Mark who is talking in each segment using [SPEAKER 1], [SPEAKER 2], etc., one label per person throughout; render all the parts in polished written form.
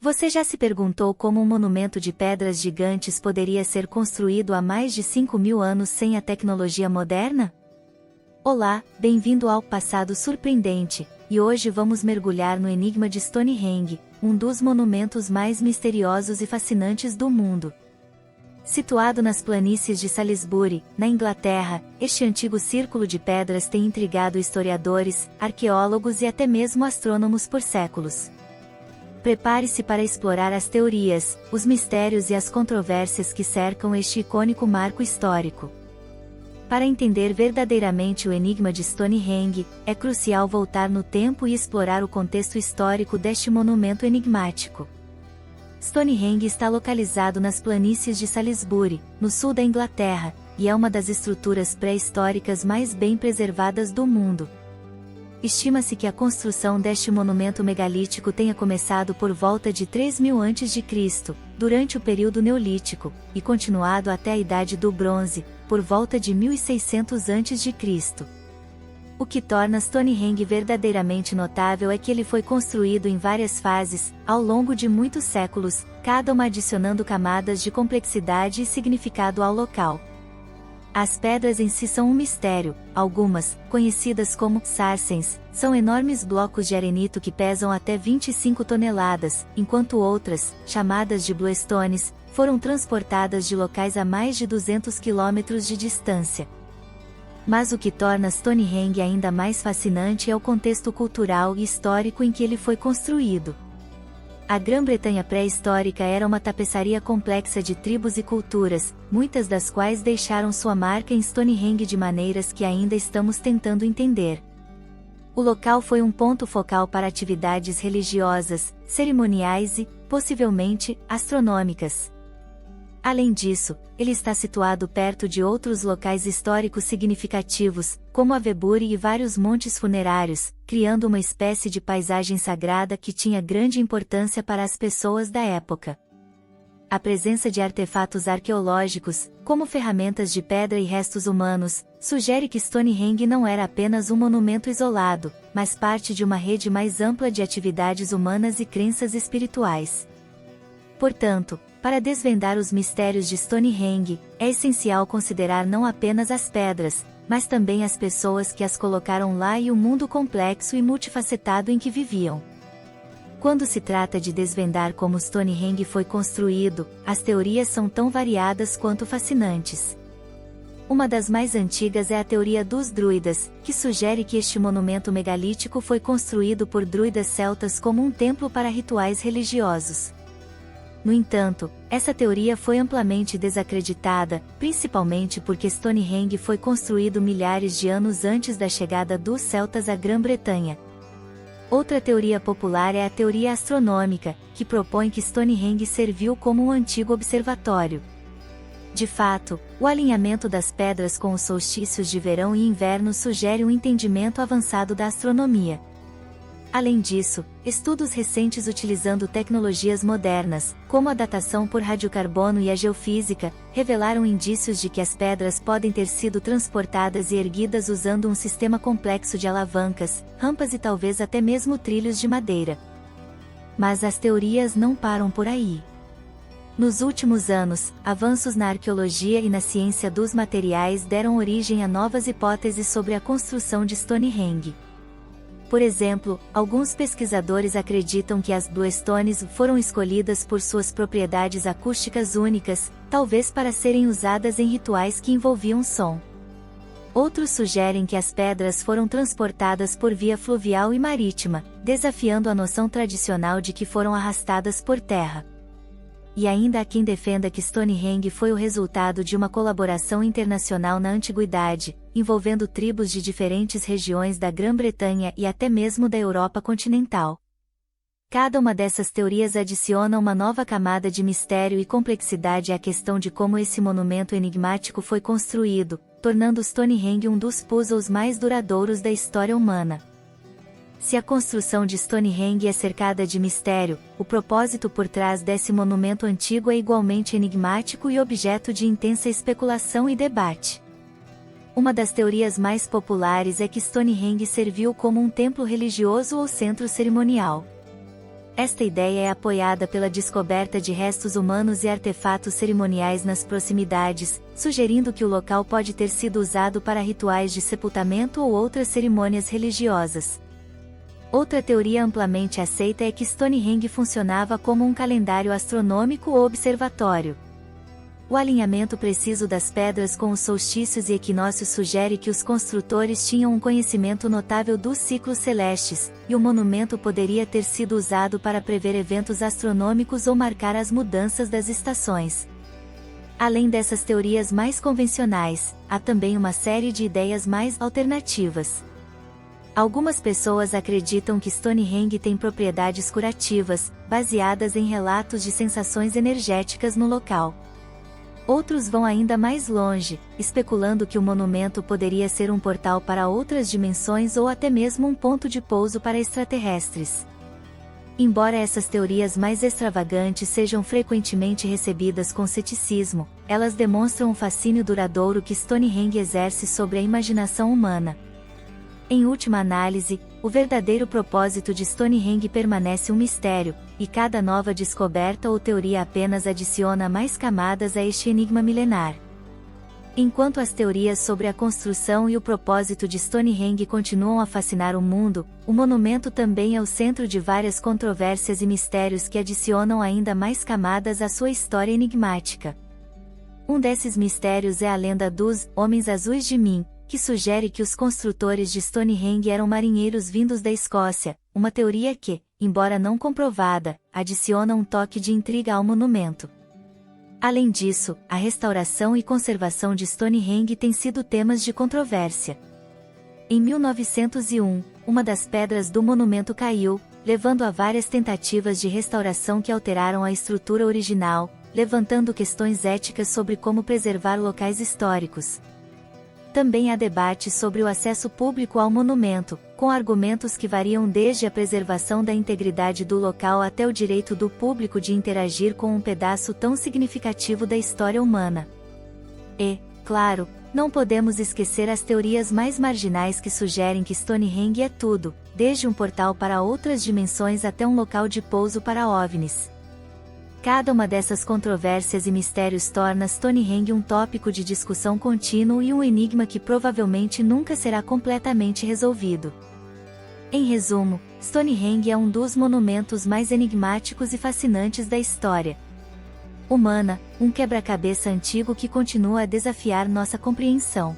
[SPEAKER 1] Você já se perguntou como um monumento de pedras gigantes poderia ser construído há mais de 5.000 anos sem a tecnologia moderna? Olá, bem-vindo ao Passado Surpreendente, e hoje vamos mergulhar no enigma de Stonehenge, um dos monumentos mais misteriosos e fascinantes do mundo. Situado nas planícies de Salisbury, na Inglaterra, este antigo círculo de pedras tem intrigado historiadores, arqueólogos e até mesmo astrônomos por séculos. Prepare-se para explorar as teorias, os mistérios e as controvérsias que cercam este icônico marco histórico. Para entender verdadeiramente o enigma de Stonehenge, é crucial voltar no tempo e explorar o contexto histórico deste monumento enigmático. Stonehenge está localizado nas planícies de Salisbury, no sul da Inglaterra, e é uma das estruturas pré-históricas mais bem preservadas do mundo. Estima-se que a construção deste monumento megalítico tenha começado por volta de 3.000 a.C., durante o período Neolítico, e continuado até a Idade do Bronze, por volta de 1600 a.C. O que torna Stonehenge verdadeiramente notável é que ele foi construído em várias fases, ao longo de muitos séculos, cada uma adicionando camadas de complexidade e significado ao local. As pedras em si são um mistério. Algumas, conhecidas como sarsens, são enormes blocos de arenito que pesam até 25 toneladas, enquanto outras, chamadas de bluestones, foram transportadas de locais a mais de 200 quilômetros de distância. Mas o que torna Stonehenge ainda mais fascinante é o contexto cultural e histórico em que ele foi construído. A Grã-Bretanha pré-histórica era uma tapeçaria complexa de tribos e culturas, muitas das quais deixaram sua marca em Stonehenge de maneiras que ainda estamos tentando entender. O local foi um ponto focal para atividades religiosas, cerimoniais e, possivelmente, astronômicas. Além disso, ele está situado perto de outros locais históricos significativos, como Avebury e vários montes funerários, criando uma espécie de paisagem sagrada que tinha grande importância para as pessoas da época. A presença de artefatos arqueológicos, como ferramentas de pedra e restos humanos, sugere que Stonehenge não era apenas um monumento isolado, mas parte de uma rede mais ampla de atividades humanas e crenças espirituais. Portanto, para desvendar os mistérios de Stonehenge, é essencial considerar não apenas as pedras, mas também as pessoas que as colocaram lá e o mundo complexo e multifacetado em que viviam. Quando se trata de desvendar como Stonehenge foi construído, as teorias são tão variadas quanto fascinantes. Uma das mais antigas é a teoria dos druidas, que sugere que este monumento megalítico foi construído por druidas celtas como um templo para rituais religiosos. No entanto, essa teoria foi amplamente desacreditada, principalmente porque Stonehenge foi construído milhares de anos antes da chegada dos celtas à Grã-Bretanha. Outra teoria popular é a teoria astronômica, que propõe que Stonehenge serviu como um antigo observatório. De fato, o alinhamento das pedras com os solstícios de verão e inverno sugere um entendimento avançado da astronomia. Além disso, estudos recentes utilizando tecnologias modernas, como a datação por radiocarbono e a geofísica, revelaram indícios de que as pedras podem ter sido transportadas e erguidas usando um sistema complexo de alavancas, rampas e talvez até mesmo trilhos de madeira. Mas as teorias não param por aí. Nos últimos anos, avanços na arqueologia e na ciência dos materiais deram origem a novas hipóteses sobre a construção de Stonehenge. Por exemplo, alguns pesquisadores acreditam que as bluestones foram escolhidas por suas propriedades acústicas únicas, talvez para serem usadas em rituais que envolviam som. Outros sugerem que as pedras foram transportadas por via fluvial e marítima, desafiando a noção tradicional de que foram arrastadas por terra. E ainda há quem defenda que Stonehenge foi o resultado de uma colaboração internacional na antiguidade, envolvendo tribos de diferentes regiões da Grã-Bretanha e até mesmo da Europa continental. Cada uma dessas teorias adiciona uma nova camada de mistério e complexidade à questão de como esse monumento enigmático foi construído, tornando Stonehenge um dos puzzles mais duradouros da história humana. Se a construção de Stonehenge é cercada de mistério, o propósito por trás desse monumento antigo é igualmente enigmático e objeto de intensa especulação e debate. Uma das teorias mais populares é que Stonehenge serviu como um templo religioso ou centro cerimonial. Esta ideia é apoiada pela descoberta de restos humanos e artefatos cerimoniais nas proximidades, sugerindo que o local pode ter sido usado para rituais de sepultamento ou outras cerimônias religiosas. Outra teoria amplamente aceita é que Stonehenge funcionava como um calendário astronômico ou observatório. O alinhamento preciso das pedras com os solstícios e equinócios sugere que os construtores tinham um conhecimento notável dos ciclos celestes, e o monumento poderia ter sido usado para prever eventos astronômicos ou marcar as mudanças das estações. Além dessas teorias mais convencionais, há também uma série de ideias mais alternativas. Algumas pessoas acreditam que Stonehenge tem propriedades curativas, baseadas em relatos de sensações energéticas no local. Outros vão ainda mais longe, especulando que o monumento poderia ser um portal para outras dimensões ou até mesmo um ponto de pouso para extraterrestres. Embora essas teorias mais extravagantes sejam frequentemente recebidas com ceticismo, elas demonstram um fascínio duradouro que Stonehenge exerce sobre a imaginação humana. Em última análise, o verdadeiro propósito de Stonehenge permanece um mistério, e cada nova descoberta ou teoria apenas adiciona mais camadas a este enigma milenar. Enquanto as teorias sobre a construção e o propósito de Stonehenge continuam a fascinar o mundo, o monumento também é o centro de várias controvérsias e mistérios que adicionam ainda mais camadas à sua história enigmática. Um desses mistérios é a lenda dos Homens Azuis de Min, que sugere que os construtores de Stonehenge eram marinheiros vindos da Escócia, uma teoria que, embora não comprovada, adiciona um toque de intriga ao monumento. Além disso, a restauração e conservação de Stonehenge têm sido temas de controvérsia. Em 1901, uma das pedras do monumento caiu, levando a várias tentativas de restauração que alteraram a estrutura original, levantando questões éticas sobre como preservar locais históricos. Também há debate sobre o acesso público ao monumento, com argumentos que variam desde a preservação da integridade do local até o direito do público de interagir com um pedaço tão significativo da história humana. E, claro, não podemos esquecer as teorias mais marginais que sugerem que Stonehenge é tudo, desde um portal para outras dimensões até um local de pouso para OVNIs. Cada uma dessas controvérsias e mistérios torna Stonehenge um tópico de discussão contínuo e um enigma que provavelmente nunca será completamente resolvido. Em resumo, Stonehenge é um dos monumentos mais enigmáticos e fascinantes da história humana, um quebra-cabeça antigo que continua a desafiar nossa compreensão.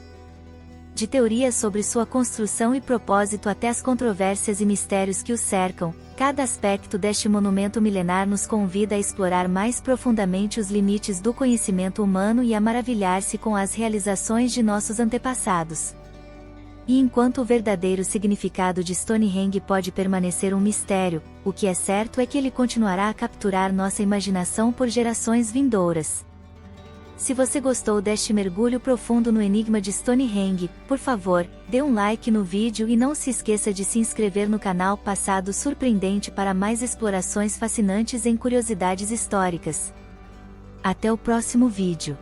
[SPEAKER 1] De teorias sobre sua construção e propósito até as controvérsias e mistérios que o cercam, cada aspecto deste monumento milenar nos convida a explorar mais profundamente os limites do conhecimento humano e a maravilhar-se com as realizações de nossos antepassados. E enquanto o verdadeiro significado de Stonehenge pode permanecer um mistério, o que é certo é que ele continuará a capturar nossa imaginação por gerações vindouras. Se você gostou deste mergulho profundo no enigma de Stonehenge, por favor, dê um like no vídeo e não se esqueça de se inscrever no canal Passado Surpreendente para mais explorações fascinantes em curiosidades históricas. Até o próximo vídeo.